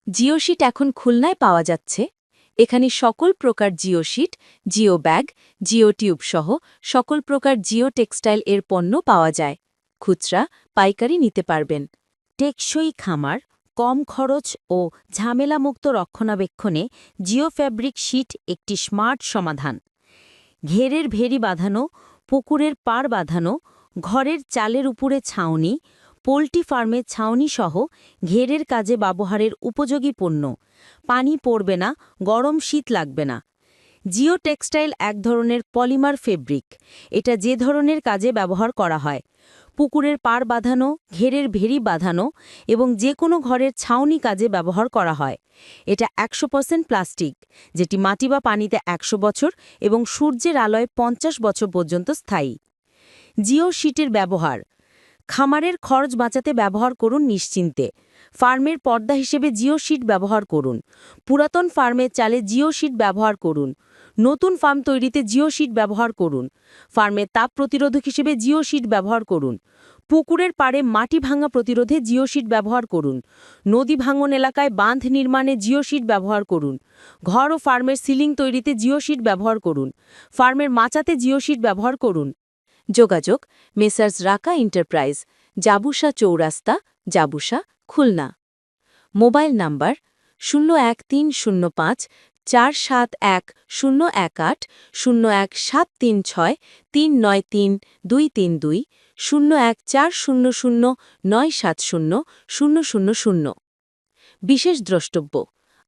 জিওশিট এখন খুলনায় পাওয়া যাচ্ছে। এখানে সকল প্রকার জিওশিট, জিও ব্যাগ, জিও টিউব সহ সকল প্রকার জিও টেক্সটাইল এর পণ্য পাওয়া যায়। খুচরা, পাইকারি নিতে পারবেন। টেকসই খামার, কম খরচ ও ঝামেলামুক্ত রক্ষণাবেক্ষণে জিও ফ্যাব্রিক শীট একটি স্মার্ট সমাধান। ঘেরের ভেরি বাঁধানো, পুকুরের পাড় বাঁধানো, ঘরের চালের উপরে ছাউনি, পোল্ট্রি ফার্মের ছাউনি সহ ঘেরের কাজে ব্যবহারের উপযোগী পণ্য। পানি পড়বে না, গরম শীত লাগবে না। জিও টেক্সটাইল এক ধরনের পলিমার ফেব্রিক। এটা যে ধরনের কাজে ব্যবহার করা হয়, পুকুরের পাড় বাঁধানো, ঘেরের ভেরি বাঁধানো এবং যে কোনো ঘরের ছাউনি কাজে ব্যবহার করা হয়। এটা 100% প্লাস্টিক, যেটি মাটি বা পানিতে 100 বছর এবং সূর্যের আলোয় 50 বছর পর্যন্ত স্থায়ী। জিও শীটের ব্যবহার। খামারের খরচ বাঁচাতে ব্যবহার করুন নিশ্চিন্তে। ফার্মের পর্দা হিসেবে জিও শীট ব্যবহার করুন। পুরাতন ফার্মের চালে জিও শীট ব্যবহার করুন। নতুন ফার্ম তৈরিতে জিও শীট ব্যবহার করুন। ফার্মের তাপ প্রতিরোধক হিসেবে জিও শীট ব্যবহার করুন। পুকুরের পাড়ে মাটি ভাঙা প্রতিরোধে জিও শীট ব্যবহার করুন। নদী ভাঙন এলাকায় বাঁধ নির্মাণে জিও শীট ব্যবহার করুন। ঘর ও ফার্মের সিলিং তৈরিতে জিও শীট ব্যবহার করুন। ফার্মের মাচাতে জিও শীট ব্যবহার করুন। যোগাযোগ মেসার্স রাকা এন্টারপ্রাইজ, জাবুসা চৌরাস্তা, জাবুসা, খুলনা। Mobile number 01305 471 01736 393 232 01400 970 000। বিশেষ দ্রষ্টব্য: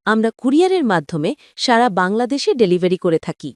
আমরা কুরিয়ারের মাধ্যমে সারা বাংলাদেশে ডেলিভারি করে থাকি।